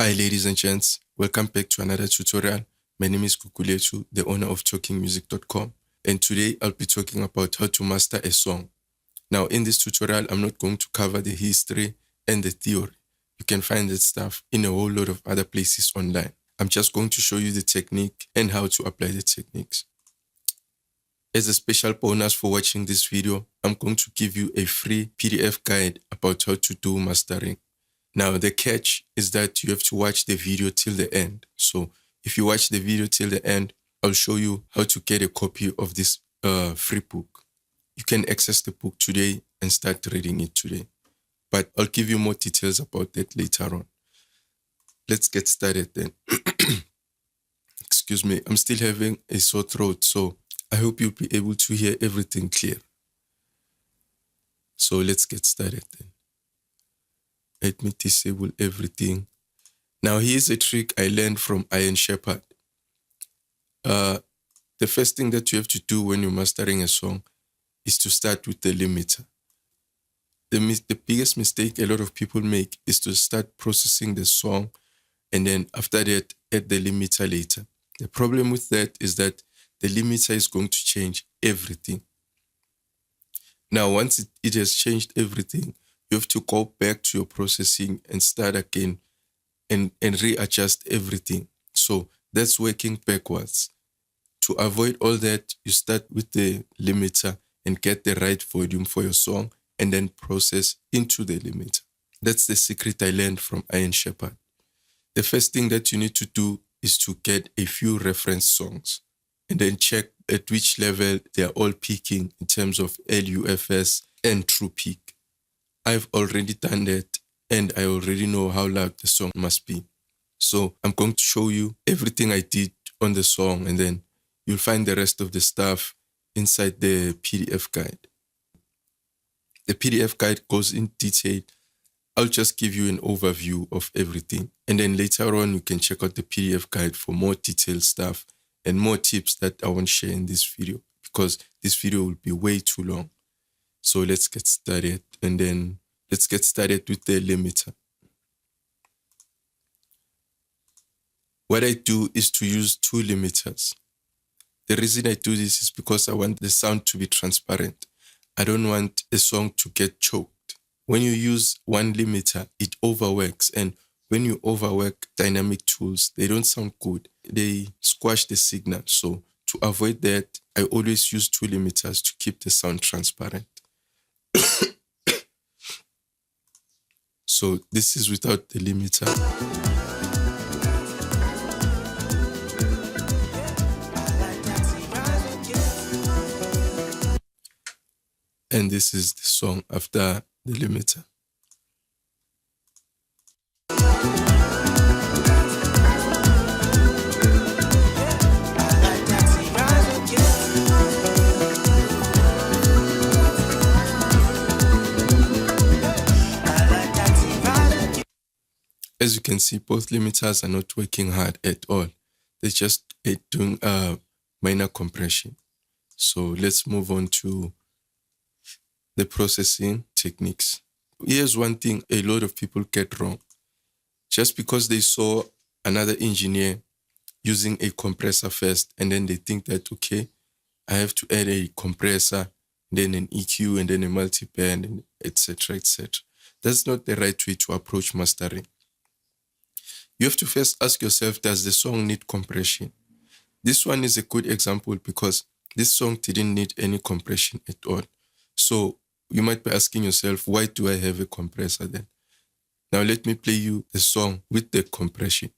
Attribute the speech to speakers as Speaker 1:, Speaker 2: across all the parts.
Speaker 1: Hi ladies and gents, welcome back to another tutorial. My name is Kukuletu, the owner of talkingmusic.com, and today I'll be talking about how to master a song. Now in this tutorial, I'm not going to cover the history and the theory. You can find that stuff in a whole lot of other places online. I'm just going to show you the technique and how to apply the techniques. As a special bonus for watching this video, I'm going to give you a free PDF guide about how to do mastering. Now, the catch is that you have to watch the video till the end. So if you watch the video till the end, I'll show you how to get a copy of this free book. You can access the book today and start reading it today. But I'll give you more details about that later on. Let's get started then. Excuse me, I'm still having a sore throat, so I hope you'll be able to hear everything clear. So let's get started then. Let me disable everything. Now here's a trick I learned from Iron Shepherd. The first thing that you have to do when you're mastering a song is to start with the limiter. The biggest mistake a lot of people make is to start processing the song and then after that add the limiter later. The problem with that is that the limiter is going to change everything. Now once it has changed everything, you have to go back to your processing and start again and readjust everything. So that's working backwards. To avoid all that, you start with the limiter and get the right volume for your song and then process into the limiter. That's the secret I learned from Iron Shepherd. The first thing that you need to do is to get a few reference songs and then check at which level they are all peaking in terms of LUFS and true peak. I've already done that and I already know how loud the song must be. So I'm going to show you everything I did on the song and then you'll find the rest of the stuff inside the PDF guide. The PDF guide goes in detail. I'll just give you an overview of everything. And then later on, you can check out the PDF guide for more detailed stuff and more tips that I won't share in this video because this video will be way too long. So let's get started and then let's get started with the limiter. What I do is to use two limiters. The reason I do this is because I want the sound to be transparent. I don't want a song to get choked. When you use one limiter, it overworks. And when you overwork dynamic tools, they don't sound good. They squash the signal. So to avoid that, I always use two limiters to keep the sound transparent. So this is without the limiter. And this is the song after the limiter. As you can see, both limiters are not working hard at all. They're just doing minor compression. So let's move on to the processing techniques. Here's one thing a lot of people get wrong. Just because they saw another engineer using a compressor first, and then they think that, okay, I have to add a compressor, then an EQ, and then a multiband, and etc., etc. That's not the right way to approach mastering. You have to first ask yourself, does the song need compression? This one is a good example because this song didn't need any compression at all. So you might be asking yourself, why do I have a compressor then? Now let me play you the song with the compression.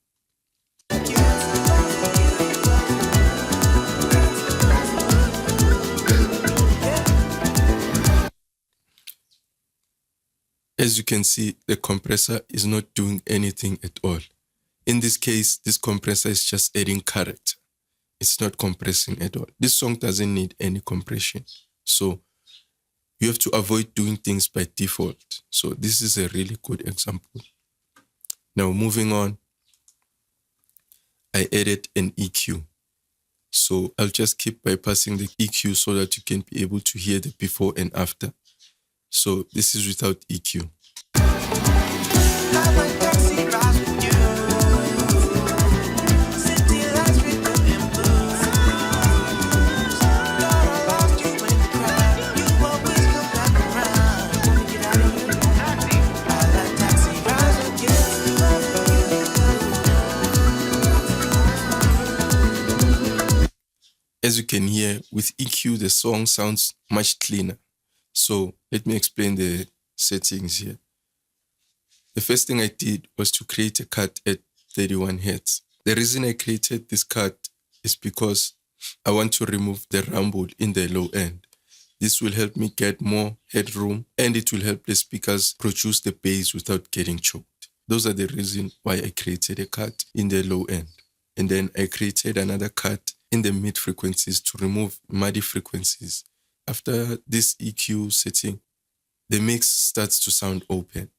Speaker 1: As you can see, the compressor is not doing anything at all. In this case, this compressor is just adding character. It's not compressing at all. This song doesn't need any compression. So you have to avoid doing things by default. So this is a really good example. Now moving on, I added an EQ. So I'll just keep bypassing the EQ so that you can be able to hear the before and after. So this is without EQ. As you can hear, with EQ, the song sounds much cleaner. So let me explain the settings here. The first thing I did was to create a cut at 31 Hz. The reason I created this cut is because I want to remove the rumble in the low end. This will help me get more headroom, and it will help the speakers produce the bass without getting choked. Those are the reasons why I created a cut in the low end. And then I created another cut in the mid frequencies to remove muddy frequencies. After this EQ setting, the mix starts to sound open.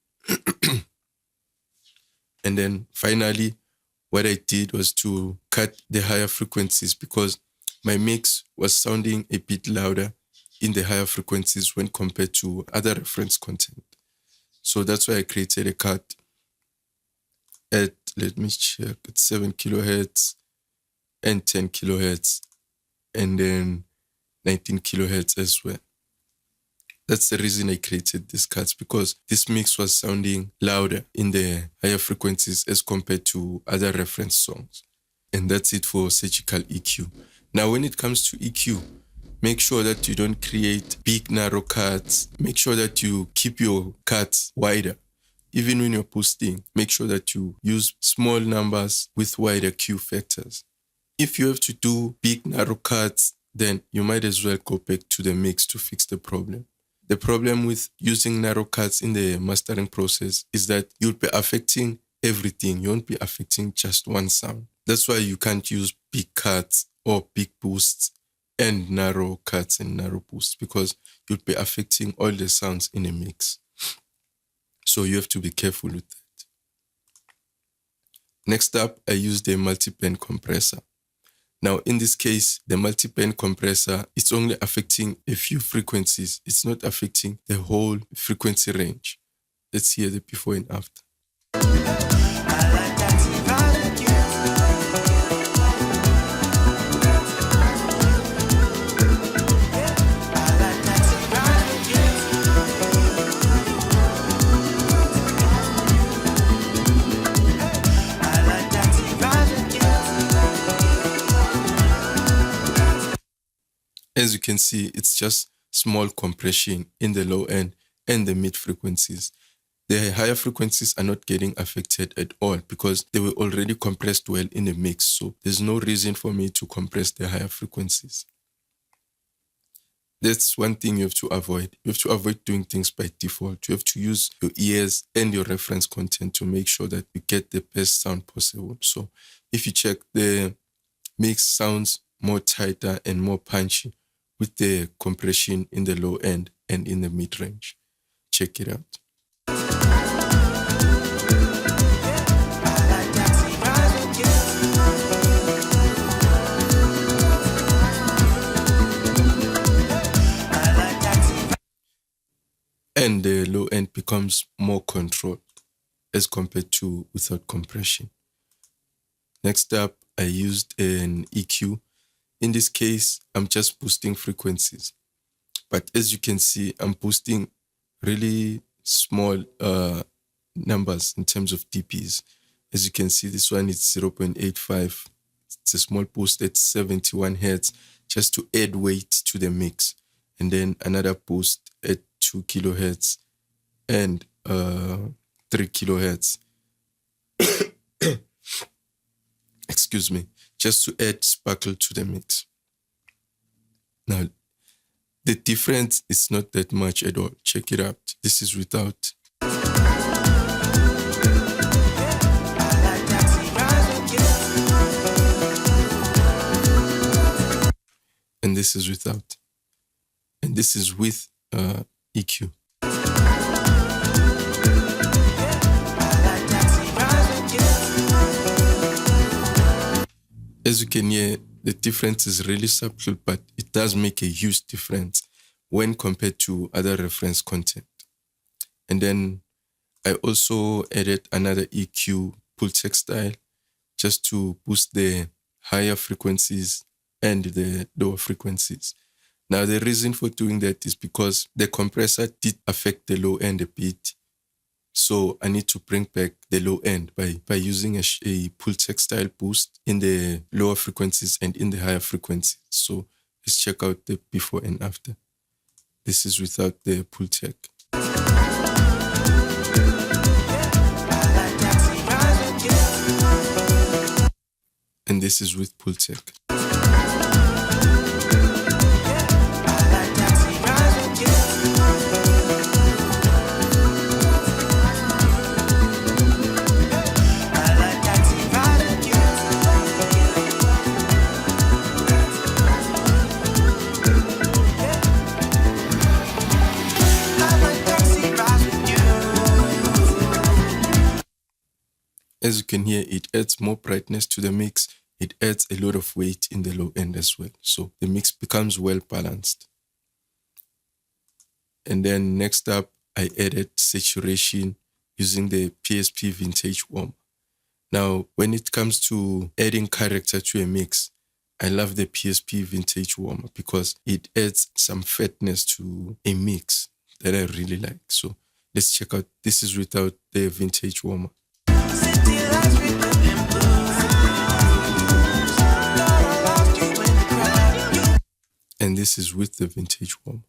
Speaker 1: And then finally, what I did was to cut the higher frequencies because my mix was sounding a bit louder in the higher frequencies when compared to other reference content. So that's why I created a cut at, let me check, it's 7 kilohertz and 10 kilohertz and then 19 kilohertz as well. That's the reason I created these cuts, because this mix was sounding louder in the higher frequencies as compared to other reference songs. And that's it for surgical EQ. Now, when it comes to EQ, make sure that you don't create big, narrow cuts. Make sure that you keep your cuts wider. Even when you're boosting, make sure that you use small numbers with wider Q factors. If you have to do big, narrow cuts, then you might as well go back to the mix to fix the problem. The problem with using narrow cuts in the mastering process is that you'll be affecting everything. You won't be affecting just one sound. That's why you can't use big cuts or big boosts and narrow cuts and narrow boosts, because you'll be affecting all the sounds in a mix. So you have to be careful with that. Next up, I used the multiband compressor. Now, in this case, the multiband compressor, it's only affecting a few frequencies. It's not affecting the whole frequency range. Let's hear the before and after. As you can see, it's just small compression in the low end and the mid frequencies. The higher frequencies are not getting affected at all because they were already compressed well in the mix. So there's no reason for me to compress the higher frequencies. That's one thing you have to avoid. You have to avoid doing things by default. You have to use your ears and your reference content to make sure that you get the best sound possible. So if you check, the mix sounds more tighter and more punchy with the compression in the low end and in the mid range. Check it out. And the low end becomes more controlled as compared to without compression. Next up, I used an EQ. In this case, I'm just boosting frequencies. But as you can see, I'm boosting really small numbers in terms of dBs. As you can see, this one is 0.85. It's a small boost at 71 Hz just to add weight to the mix. And then another boost at 2 kilohertz and 3 kilohertz. Excuse me. Just to add sparkle to the mix. Now, the difference is not that much at all. Check it out. This is without. And this is without. And this is with EQ. As you can hear, the difference is really subtle, but it does make a huge difference when compared to other reference content. And then I also added another EQ pull textile just to boost the higher frequencies and the lower frequencies. Now, the reason for doing that is because the compressor did affect the low end a bit. So I need to bring back the low end by using a Pultec style boost in the lower frequencies and in the higher frequencies. So let's check out the before and after. This is without the Pultec. And this is with Pultec. As you can hear, it adds more brightness to the mix. It adds a lot of weight in the low end as well. So the mix becomes well balanced. And then next up, I added saturation using the PSP Vintage Warm. Now, when it comes to adding character to a mix, I love the PSP Vintage Warmer because it adds some fatness to a mix that I really like. So let's check out. This is without the Vintage Warmer. And this is with the Vintage Warmer.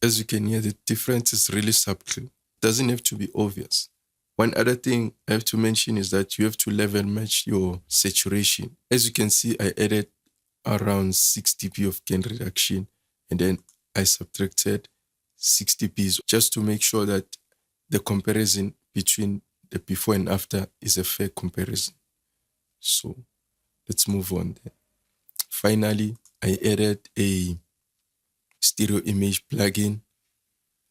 Speaker 1: As you can hear, the difference is really subtle. It doesn't have to be obvious. One other thing I have to mention is that you have to level match your saturation. As you can see, I added around 6 dB of gain reduction, and then I subtracted 6 dB just to make sure that the comparison between the before and after is a fair comparison. So let's move on then. Finally, I added a stereo image plugin.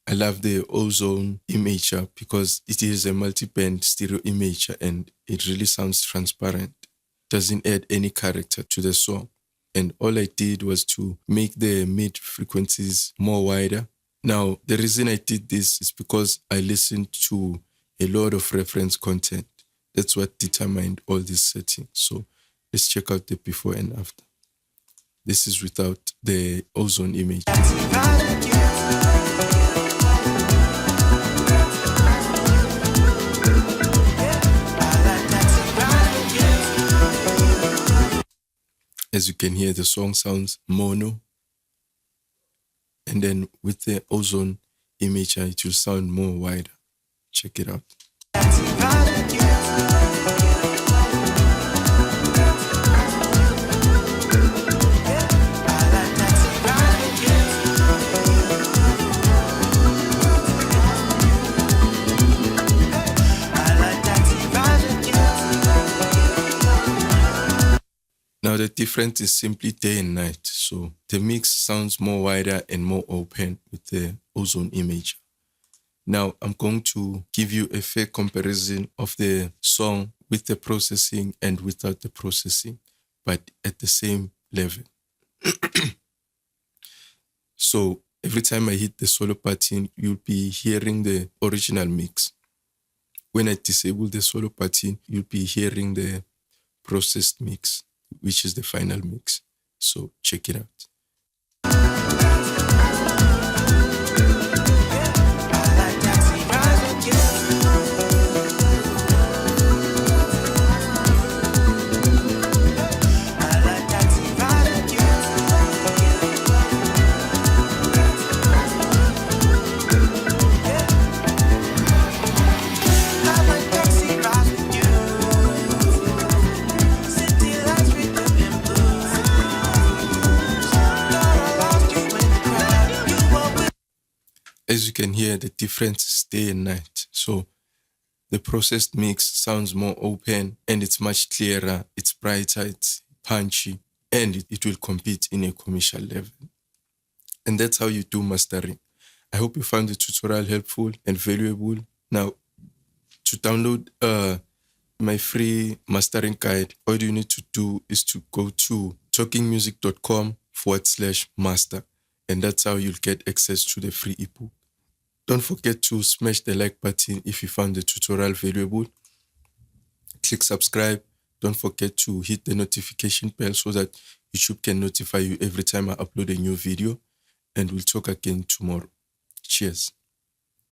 Speaker 1: I love the Ozone imager because it is a multi-band stereo imager and it really sounds transparent. Doesn't add any character to the song. And all I did was to make the mid frequencies more wider. Now, the reason I did this is because I listened to a lot of reference content. That's what determined all these settings. So let's check out the before and after. This is without the Ozone image. As you can hear, the song sounds mono. And then with the Ozone image, it will sound more wider. Check it out. Now the difference is simply day and night. So the mix sounds more wider and more open with the Ozone image. Now I'm going to give you a fair comparison of the song with the processing and without the processing, but at the same level. So every time I hit the solo button, you'll be hearing the original mix. When I disable the solo button, you'll be hearing the processed mix, which is the final mix. So check it out. As you can hear, the difference is day and night. So the processed mix sounds more open and it's much clearer, it's brighter, it's punchy, and it will compete in a commercial level. And that's how you do mastering. I hope you found the tutorial helpful and valuable. Now, to download my free mastering guide, all you need to do is to go to talkingmusic.com/master. and that's how you'll get access to the free ebook. Don't forget to smash the like button if you found the tutorial valuable. Click subscribe. Don't forget to hit the notification bell so that YouTube can notify you every time I upload a new video. And we'll talk again tomorrow. Cheers.